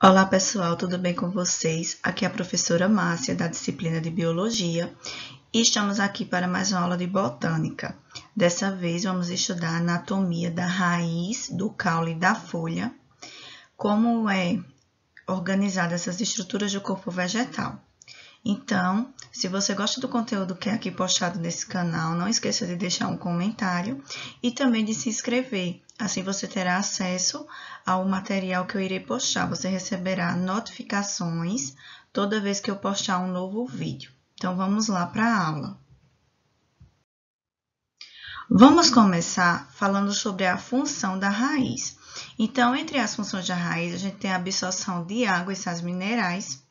Olá pessoal, tudo bem com vocês? Aqui é a professora Márcia, da disciplina de Biologia, e estamos aqui para mais uma aula de Botânica. Dessa vez vamos estudar a anatomia da raiz, do caule e da folha, como é organizada essas estruturas do corpo vegetal. Então, se você gosta do conteúdo que é aqui postado nesse canal, não esqueça de deixar um comentário e também de se inscrever. Assim você terá acesso ao material que eu irei postar. Você receberá notificações toda vez que eu postar um novo vídeo. Então, vamos lá para a aula. Vamos começar falando sobre a função da raiz. Então, entre as funções da raiz, a gente tem a absorção de água e sais minerais,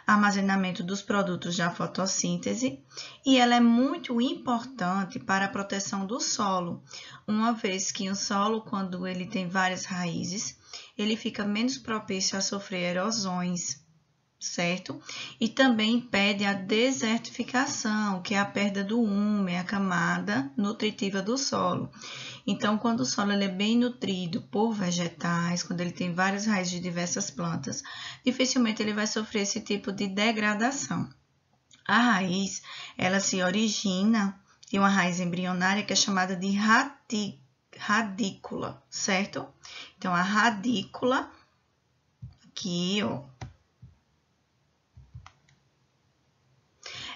armazenamento dos produtos da fotossíntese, e ela é muito importante para a proteção do solo, uma vez que o solo, quando ele tem várias raízes, ele fica menos propício a sofrer erosões, certo? E também impede a desertificação, que é a perda do humo, é a camada nutritiva do solo. Então, quando o solo ele é bem nutrido por vegetais, quando ele tem várias raízes de diversas plantas, dificilmente ele vai sofrer esse tipo de degradação. A raiz, ela se origina de uma raiz embrionária que é chamada de radícula, certo? Então, a radícula, aqui, ó,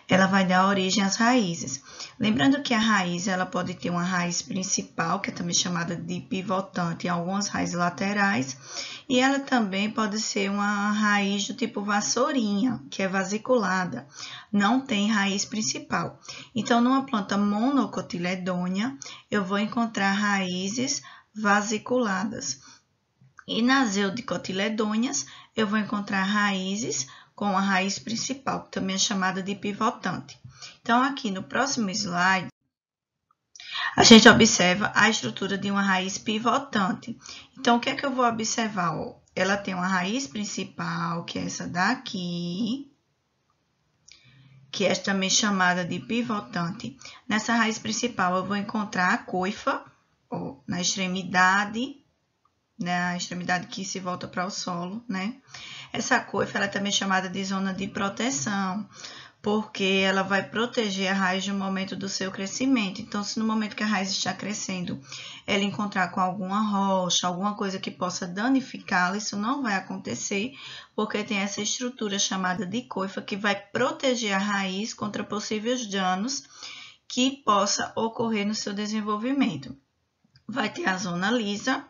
ela vai dar origem às raízes. Lembrando que a raiz ela pode ter uma raiz principal, que é também chamada de pivotante, e algumas raízes laterais, e ela também pode ser uma raiz do tipo vassourinha, que é vasiculada, não tem raiz principal. Então, numa planta monocotiledônea, eu vou encontrar raízes vasiculadas. E nas eudicotiledôneas, eu vou encontrar raízes com a raiz principal, que também é chamada de pivotante. Então, aqui no próximo slide, a gente observa a estrutura de uma raiz pivotante. Então, o que é que eu vou observar? Ela tem uma raiz principal, que é essa daqui, que é também chamada de pivotante. Nessa raiz principal, eu vou encontrar a coifa, na extremidade que se volta para o solo, né? Essa coifa ela é também chamada de zona de proteção, porque ela vai proteger a raiz no momento do seu crescimento. Então, se no momento que a raiz está crescendo, ela encontrar com alguma rocha, alguma coisa que possa danificá-la, isso não vai acontecer, porque tem essa estrutura chamada de coifa que vai proteger a raiz contra possíveis danos que possa ocorrer no seu desenvolvimento. Vai ter a zona lisa,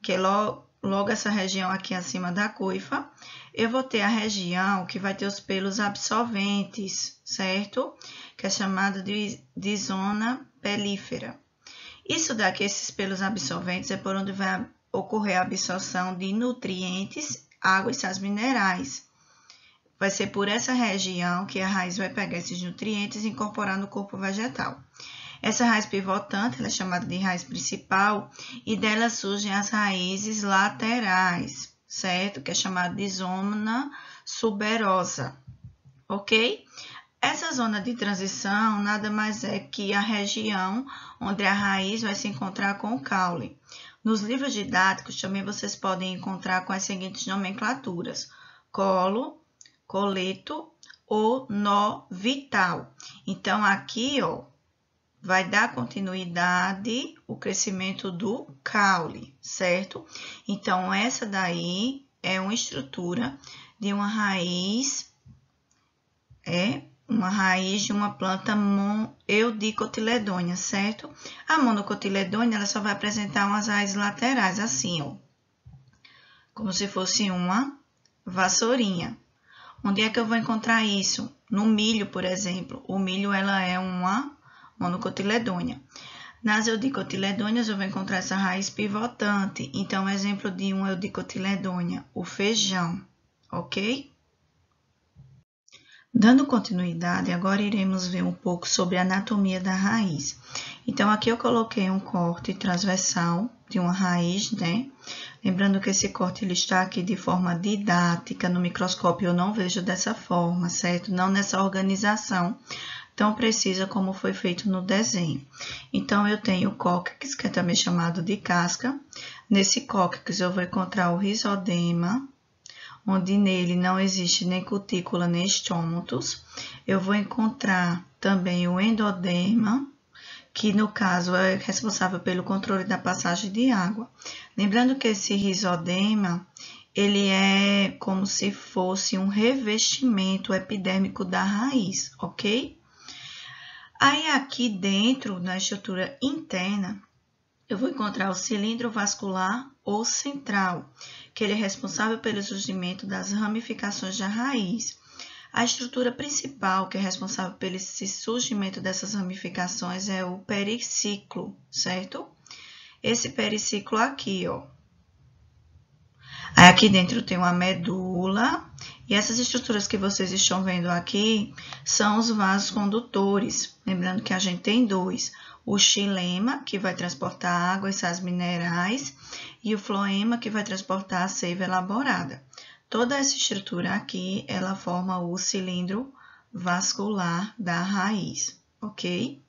que é logo essa região aqui acima da coifa. Eu vou ter a região que vai ter os pelos absorventes, certo? Que é chamada de zona pelífera. Isso daqui, esses pelos absorventes, é por onde vai ocorrer a absorção de nutrientes, água e sais minerais. Vai ser por essa região que a raiz vai pegar esses nutrientes e incorporar no corpo vegetal. Essa raiz pivotante ela é chamada de raiz principal e dela surgem as raízes laterais, certo? Que é chamada de zona suberosa, ok? Essa zona de transição nada mais é que a região onde a raiz vai se encontrar com o caule. Nos livros didáticos também vocês podem encontrar com as seguintes nomenclaturas: colo, coleto ou nó vital. Então, aqui, ó, vai dar continuidade o crescimento do caule, certo? Então, essa daí é uma estrutura de uma raiz, de uma planta eudicotiledônea, certo? A monocotiledônea, ela só vai apresentar umas raízes laterais, assim, ó, como se fosse uma vassourinha. Onde é que eu vou encontrar isso? No milho, por exemplo. O milho, ela é uma monocotiledônea. Nas eudicotiledôneas, eu vou encontrar essa raiz pivotante. Então, exemplo de uma eudicotiledônea, o feijão, ok? Dando continuidade, agora iremos ver um pouco sobre a anatomia da raiz. Então, aqui eu coloquei um corte transversal de uma raiz, né? Lembrando que esse corte ele está aqui de forma didática, no microscópio eu não vejo dessa forma, certo? Não nessa organização tão precisa como foi feito no desenho. Então, eu tenho o cóccix, que é também chamado de casca. Nesse cóccix eu vou encontrar o rizodema, onde nele não existe nem cutícula nem estômatos. Eu vou encontrar também o endoderma, que no caso é responsável pelo controle da passagem de água. Lembrando que esse rizodema, ele é como se fosse um revestimento epidérmico da raiz, ok? Aí aqui dentro, na estrutura interna, eu vou encontrar o cilindro vascular ou central, que ele é responsável pelo surgimento das ramificações da raiz. A estrutura principal, que é responsável pelo surgimento dessas ramificações, é o periciclo, certo? Esse periciclo aqui, ó. Aí aqui dentro tem uma medula, e essas estruturas que vocês estão vendo aqui são os vasos condutores. Lembrando que a gente tem dois, o xilema, que vai transportar água e sais minerais, e o floema, que vai transportar a seiva elaborada. Toda essa estrutura aqui, ela forma o cilindro vascular da raiz, ok?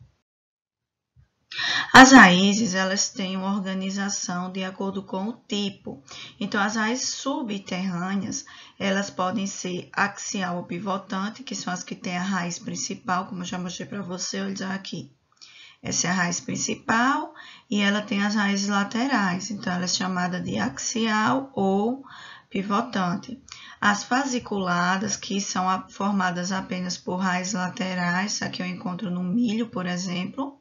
As raízes, elas têm uma organização de acordo com o tipo. Então, as raízes subterrâneas, elas podem ser axial ou pivotante, que são as que têm a raiz principal, como eu já mostrei para você, olha aqui. Essa é a raiz principal e ela tem as raízes laterais, então ela é chamada de axial ou pivotante. As fasciculadas, que são formadas apenas por raízes laterais, aqui eu encontro no milho, por exemplo.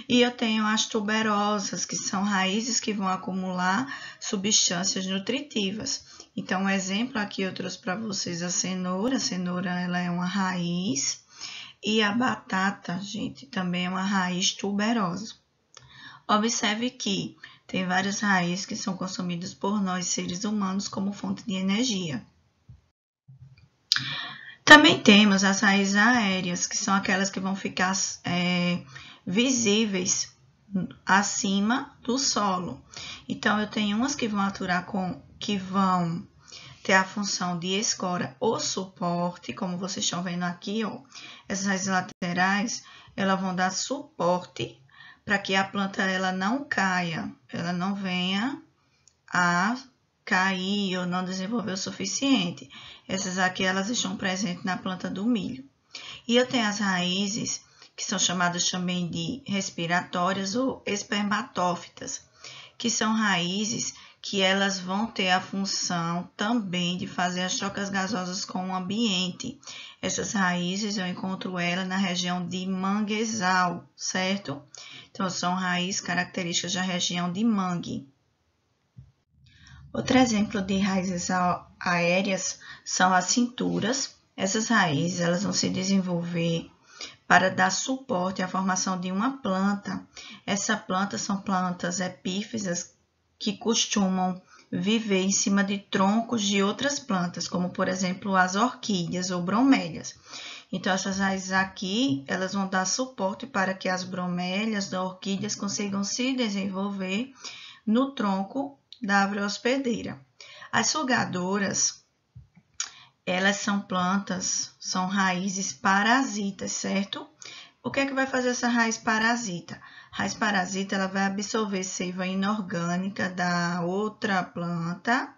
E eu tenho as tuberosas, que são raízes que vão acumular substâncias nutritivas. Então, um exemplo aqui eu trouxe para vocês a cenoura. A cenoura, ela é uma raiz. E a batata, gente, também é uma raiz tuberosa. Observe que tem várias raízes que são consumidas por nós, seres humanos, como fonte de energia. Também temos as raízes aéreas, que são aquelas que vão ficar visíveis acima do solo. Então, eu tenho umas que vão atuar que vão ter a função de escora ou suporte, como vocês estão vendo aqui, ó. Essas raízes laterais, elas vão dar suporte para que a planta ela não caia, ela não venha a cair ou não desenvolver o suficiente. Essas aqui, elas estão presentes na planta do milho. E eu tenho as raízes, que são chamadas também de respiratórias ou espermatófitas, que são raízes que elas vão ter a função também de fazer as trocas gasosas com o ambiente. Essas raízes eu encontro elas na região de manguezal, certo? Então, são raízes características da região de mangue. Outro exemplo de raízes aéreas são as cinturas. Essas raízes elas vão se desenvolver para dar suporte à formação de uma planta. Essa planta são plantas epífitas que costumam viver em cima de troncos de outras plantas, como, por exemplo, as orquídeas ou bromélias. Então, essas raízes aqui, elas vão dar suporte para que as bromélias das orquídeas consigam se desenvolver no tronco da árvore hospedeira. As sugadoras, elas são plantas, são raízes parasitas, certo? O que é que vai fazer essa raiz parasita? A raiz parasita ela vai absorver seiva inorgânica da outra planta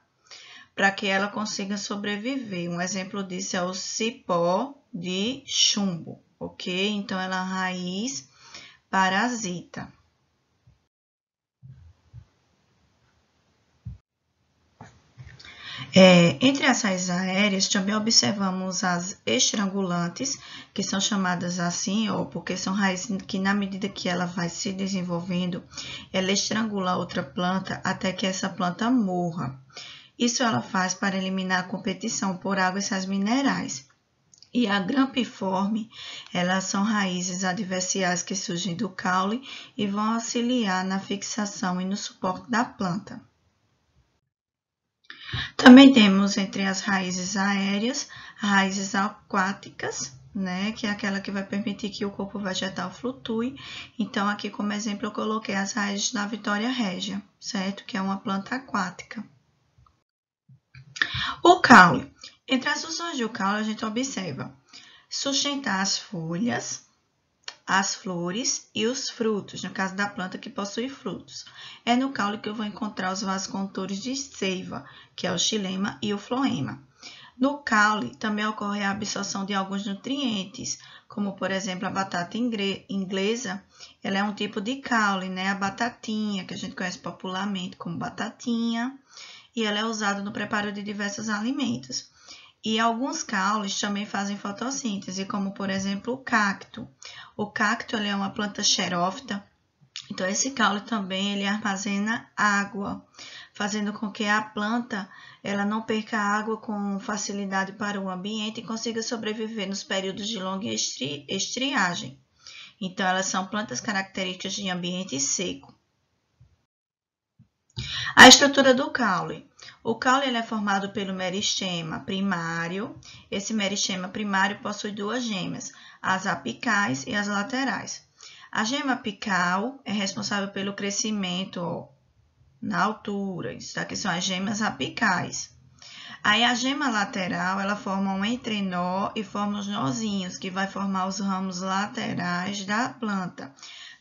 para que ela consiga sobreviver. Um exemplo disso é o cipó de chumbo, ok? Então, ela é uma raiz parasita. Entre as raízes aéreas, também observamos as estrangulantes, que são chamadas assim, porque são raízes que, na medida que ela vai se desenvolvendo, ela estrangula a outra planta até que essa planta morra. Isso ela faz para eliminar a competição por água e sais minerais. E a grampiforme, elas são raízes adversiais que surgem do caule e vão auxiliar na fixação e no suporte da planta. Também temos entre as raízes aéreas, raízes aquáticas, né, que é aquela que vai permitir que o corpo vegetal flutue. Então, aqui como exemplo, eu coloquei as raízes da Vitória régia, certo? Que é uma planta aquática. O caule. Entre as funções do caule, a gente observa sustentar as folhas, as flores e os frutos, no caso da planta que possui frutos. É no caule que eu vou encontrar os vasocondutores de seiva, que é o xilema e o floema. No caule também ocorre a absorção de alguns nutrientes, como por exemplo a batata inglesa, ela é um tipo de caule, né? A batatinha, que a gente conhece popularmente como batatinha, e ela é usada no preparo de diversos alimentos. E alguns caules também fazem fotossíntese, como por exemplo o cacto. O cacto ele é uma planta xerófita, então esse caule também ele armazena água, fazendo com que a planta ela não perca água com facilidade para o ambiente e consiga sobreviver nos períodos de longa estiagem. Então, elas são plantas características de ambiente seco. A estrutura do caule. O caule ele é formado pelo meristema primário. Esse meristema primário possui duas gemas, as apicais e as laterais. A gema apical é responsável pelo crescimento na altura. Isso aqui são as gemas apicais. Aí a gema lateral, ela forma um entrenó e forma os nozinhos, que vai formar os ramos laterais da planta.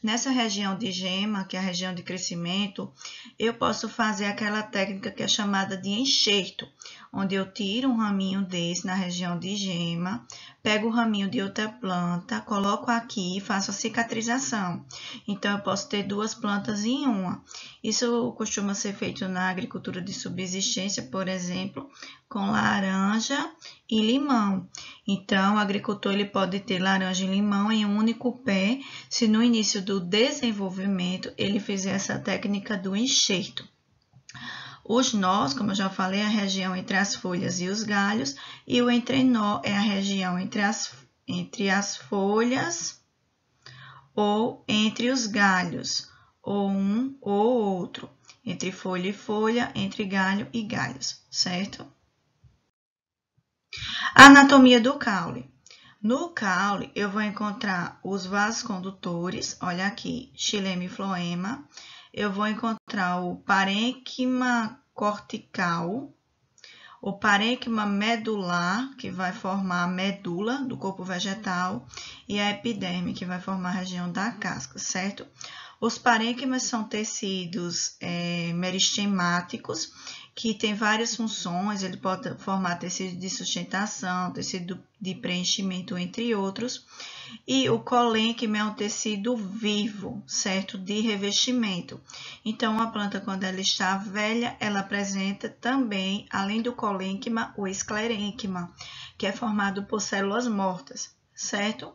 Nessa região de gema, que é a região de crescimento, eu posso fazer aquela técnica que é chamada de enxerto, onde eu tiro um raminho desse na região de gema, pego o raminho de outra planta, coloco aqui e faço a cicatrização. Então, eu posso ter duas plantas em uma. Isso costuma ser feito na agricultura de subsistência, por exemplo, com laranja e limão. Então, o agricultor ele pode ter laranja e limão em um único pé, se no início do desenvolvimento ele fizer essa técnica do enxerto. Os nós, como eu já falei, é a região entre as folhas e os galhos, e o entrenó é a região entre as folhas ou entre os galhos, ou um ou outro, entre folha e folha, entre galho e galhos, certo? A anatomia do caule. No caule, eu vou encontrar os vasos condutores, olha aqui, xilema e floema. Eu vou encontrar o parênquima cortical, o parênquima medular, que vai formar a medula do corpo vegetal, e a epiderme, que vai formar a região da casca, certo? Os parênquimas são tecidos meristemáticos, que tem várias funções, ele pode formar tecido de sustentação, tecido de preenchimento, entre outros. E o colênquima é um tecido vivo, certo? De revestimento. Então, a planta, quando ela está velha, ela apresenta também, além do colênquima, o esclerênquima, que é formado por células mortas, certo?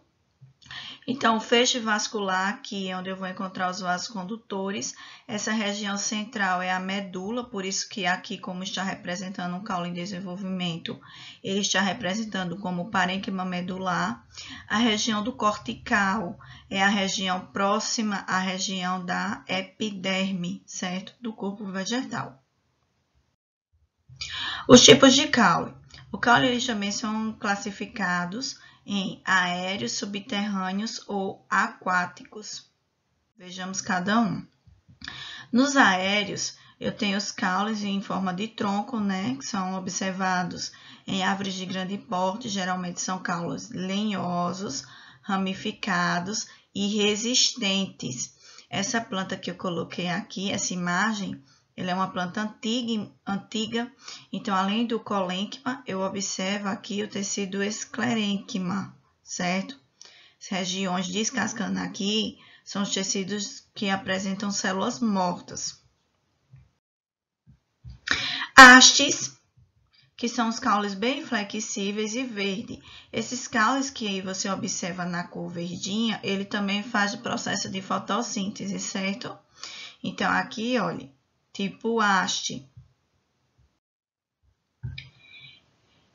Então, o feixe vascular, aqui é onde eu vou encontrar os vasos condutores. Essa região central é a medula, por isso que aqui, como está representando um caule em desenvolvimento, ele está representando como parênquima medular. A região do cortical é a região próxima à região da epiderme, certo? Do corpo vegetal. Os tipos de caule. O caule, eles também são classificados em aéreos, subterrâneos ou aquáticos. Vejamos cada um. Nos aéreos, eu tenho os caules em forma de tronco, né, que são observados em árvores de grande porte, geralmente são caules lenhosos, ramificados e resistentes. Essa planta que eu coloquei aqui, essa imagem, ela é uma planta antiga, então, além do colênquima, eu observo aqui o tecido esclerênquima, certo? As regiões descascando aqui são os tecidos que apresentam células mortas. Hastes, que são os caules bem flexíveis e verde. Esses caules que aí você observa na cor verdinha, ele também faz o processo de fotossíntese, certo? Então, aqui, olha, tipo haste.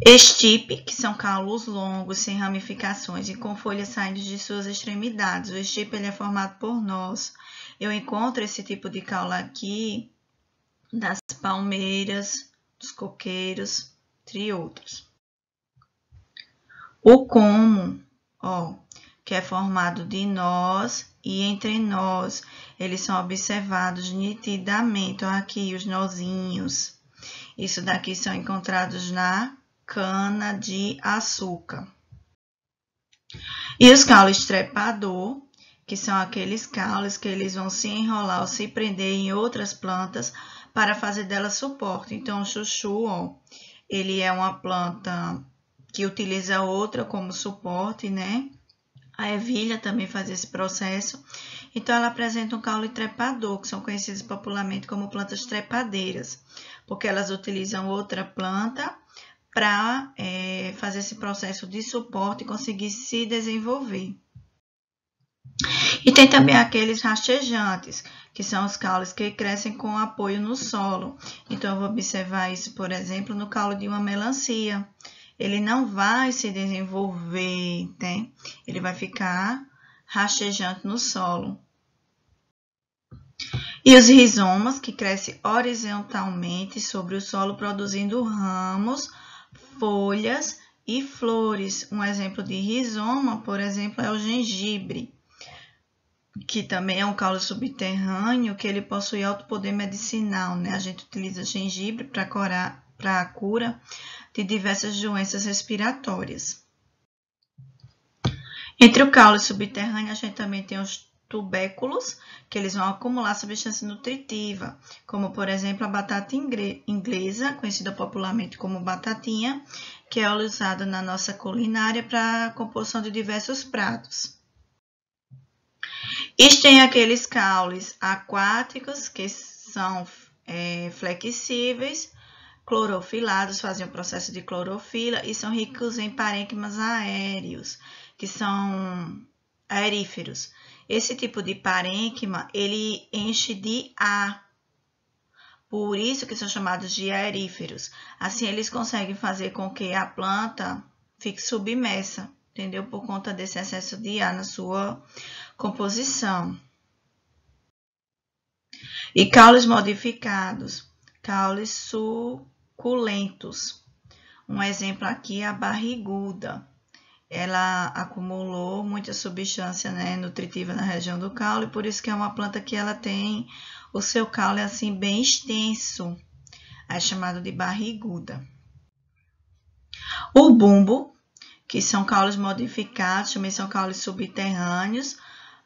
Estipe, que são caulos longos, sem ramificações e com folhas saindo de suas extremidades. O estipe ele é formado por nós. Eu encontro esse tipo de caule aqui das palmeiras, dos coqueiros, entre outros. O como, ó, que é formado de nós e entre nós, eles são observados nitidamente. Ó, aqui os nozinhos. Isso daqui são encontrados na cana de açúcar. E os caules trepador, que são aqueles caules que eles vão se enrolar ou se prender em outras plantas para fazer delas suporte. Então, o chuchu, ó, ele é uma planta que utiliza outra como suporte, né? A ervilha também faz esse processo. Então, ela apresenta um caule trepador, que são conhecidas popularmente como plantas trepadeiras, porque elas utilizam outra planta para fazer esse processo de suporte e conseguir se desenvolver. E tem também aqueles rastejantes, que são os caules que crescem com apoio no solo. Então, eu vou observar isso, por exemplo, no caule de uma melancia. Ele não vai se desenvolver, né? Ele vai ficar rastejante no solo. E os rizomas, que crescem horizontalmente sobre o solo, produzindo ramos, folhas e flores. Um exemplo de rizoma, por exemplo, é o gengibre, que também é um caule subterrâneo, que ele possui alto poder medicinal, né? A gente utiliza gengibre para a cura de diversas doenças respiratórias. Entre o caule subterrâneo, a gente também tem os tubérculos, que eles vão acumular substância nutritiva, como, por exemplo, a batata inglesa, conhecida popularmente como batatinha, que é usada na nossa culinária para a composição de diversos pratos. E tem aqueles caules aquáticos, que são flexíveis, clorofilados, fazem o processo de clorofila e são ricos em parênquimas aéreos, que são aeríferos. Esse tipo de parênquima, ele enche de ar, por isso que são chamados de aeríferos. Assim, eles conseguem fazer com que a planta fique submersa, entendeu? Por conta desse excesso de ar na sua composição. E caules modificados, caules suculentos. Um exemplo aqui é a barriguda. Ela acumulou muita substância, né, nutritiva na região do caule, por isso que é uma planta que ela tem o seu caule assim bem extenso, é chamado de barriguda. O bumbo, que são caules modificados, também são caules subterrâneos,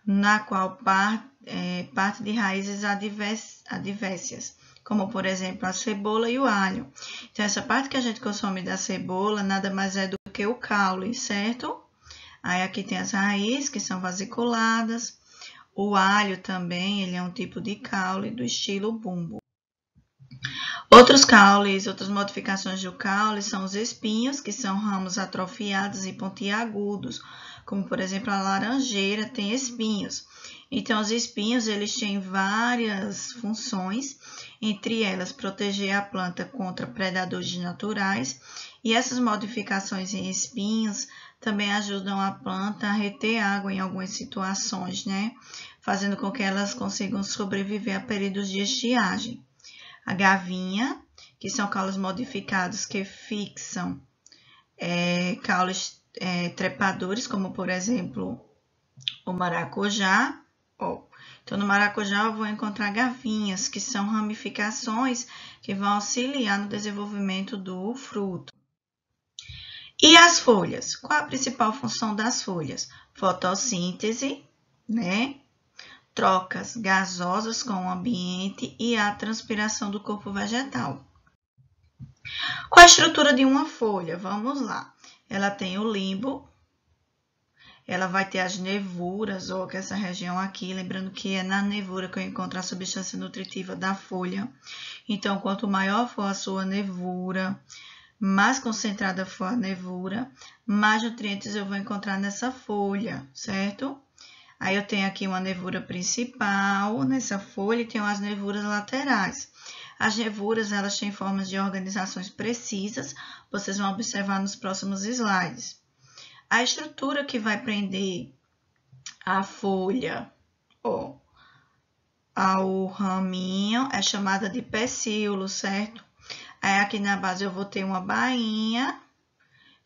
na qual parte de raízes advérsias, como, por exemplo, a cebola e o alho. Então, essa parte que a gente consome da cebola nada mais é do que o caule, certo? Aí, aqui tem as raízes, que são vasculadas. O alho também, ele é um tipo de caule do estilo bumbo. Outros caules, outras modificações do caule são os espinhos, que são ramos atrofiados e pontiagudos, como, por exemplo, a laranjeira tem espinhos. Então, os espinhos, eles têm várias funções, entre elas, proteger a planta contra predadores naturais, e essas modificações em espinhos também ajudam a planta a reter água em algumas situações, né? Fazendo com que elas consigam sobreviver a períodos de estiagem. A gavinha, que são caules modificados que fixam caules trepadores, como, por exemplo, o maracujá. Então, no maracujá eu vou encontrar gavinhas, que são ramificações que vão auxiliar no desenvolvimento do fruto. E as folhas? Qual a principal função das folhas? Fotossíntese, né? Trocas gasosas com o ambiente e a transpiração do corpo vegetal. Qual a estrutura de uma folha? Vamos lá. Ela tem o limbo. Ela vai ter as nervuras, ou essa região aqui, lembrando que é na nervura que eu encontro a substância nutritiva da folha. Então, quanto maior for a sua nervura, mais concentrada for a nervura, mais nutrientes eu vou encontrar nessa folha, certo? Aí eu tenho aqui uma nervura principal nessa folha e tenho as nervuras laterais. As nervuras, elas têm formas de organizações precisas, vocês vão observar nos próximos slides. A estrutura que vai prender a folha ao raminho é chamada de pecíolo, certo? Aí aqui na base eu vou ter uma bainha,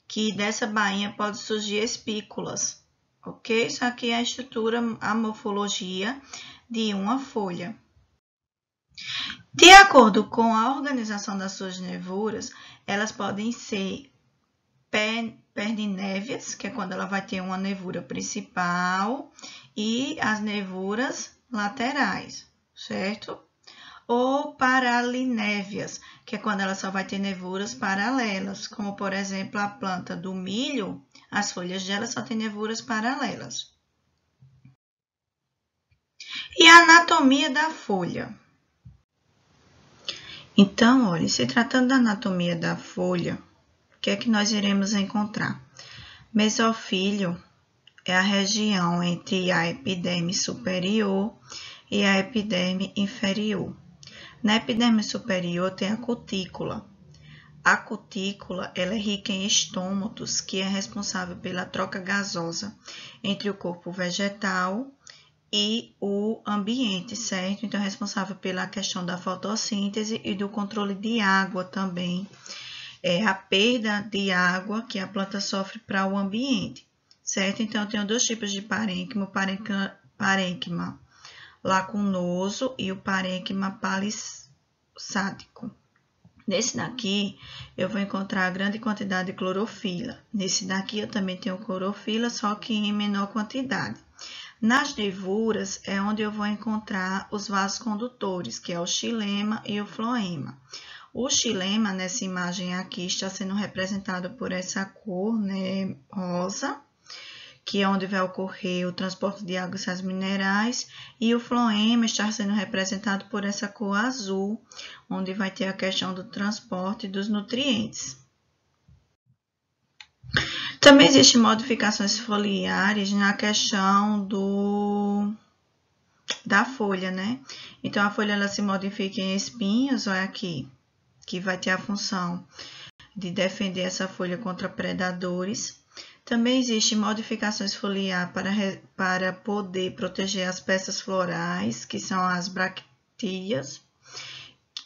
que dessa bainha pode surgir espículas, ok? Isso aqui é a estrutura, a morfologia de uma folha. De acordo com a organização das suas nervuras, elas podem ser perninévias, que é quando ela vai ter uma nervura principal e as nervuras laterais, certo? Ou paralinévias, que é quando ela só vai ter nervuras paralelas, como por exemplo a planta do milho, as folhas dela só tem nervuras paralelas. E a anatomia da folha? Então, olha, se tratando da anatomia da folha, o que é que nós iremos encontrar? Mesofílio é a região entre a epiderme superior e a epiderme inferior. Na epiderme superior tem a cutícula. A cutícula ela é rica em estômatos, que é responsável pela troca gasosa entre o corpo vegetal e o ambiente, certo? Então, é responsável pela questão da fotossíntese e do controle de água também. É a perda de água que a planta sofre para o ambiente, certo? Então, eu tenho dois tipos de parênquima, o parênquima lacunoso e o parênquima palissático. Nesse daqui, eu vou encontrar grande quantidade de clorofila. Nesse daqui, eu também tenho clorofila, só que em menor quantidade. Nas nervuras, é onde eu vou encontrar os vasos condutores, que é o xilema e o floema. O xilema, nessa imagem aqui, está sendo representado por essa cor, né, rosa, que é onde vai ocorrer o transporte de água e sais minerais, e o floema está sendo representado por essa cor azul, onde vai ter a questão do transporte dos nutrientes. Também existem modificações foliares na questão da folha, né? Então, a folha ela se modifica em espinhos, olha aqui, que vai ter a função de defender essa folha contra predadores. Também existem modificações foliares para poder proteger as peças florais, que são as bractías.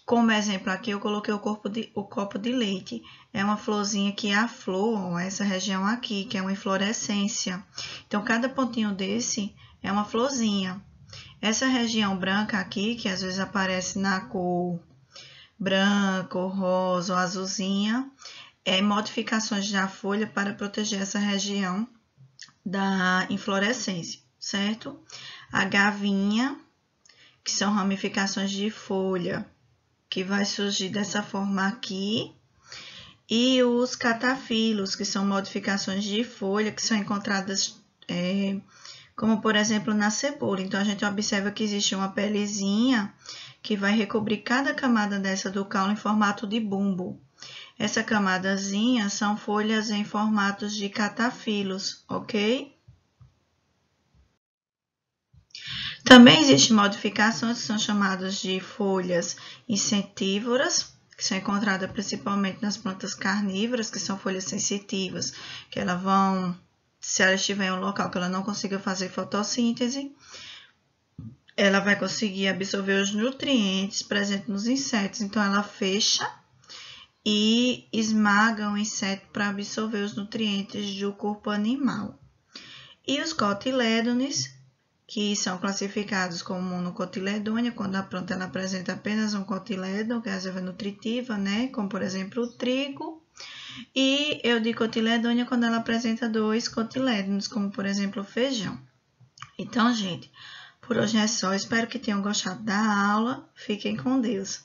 Como exemplo aqui, eu coloquei o copo de leite. É uma florzinha que aflora essa região aqui, que é uma inflorescência. Então, cada pontinho desse é uma florzinha. Essa região branca aqui, que às vezes aparece na cor branca, ou rosa, ou azulzinha, é modificações da folha para proteger essa região da inflorescência, certo? A gavinha, que são ramificações de folha, que vai surgir dessa forma aqui, e os catafilos, que são modificações de folha, que são encontradas, como por exemplo na cebola. Então, a gente observa que existe uma pelezinha que vai recobrir cada camada dessa do caule em formato de bumbo. Essa camadazinha são folhas em formatos de catafilos, ok? Também existem modificações que são chamadas de folhas incentívoras, que são encontradas principalmente nas plantas carnívoras, que são folhas sensitivas, que elas vão, se ela estiver em um local que ela não consiga fazer fotossíntese, ela vai conseguir absorver os nutrientes presentes nos insetos, então ela fecha e esmaga o inseto para absorver os nutrientes do corpo animal. E os cotilédones, que são classificados como monocotiledônia, quando a planta ela apresenta apenas um cotilédon, que é a reserva nutritiva, né? Como, por exemplo, o trigo. E eudicotiledônia, quando ela apresenta dois cotilédonos, como, por exemplo, o feijão. Então, gente, por hoje é só. Espero que tenham gostado da aula. Fiquem com Deus.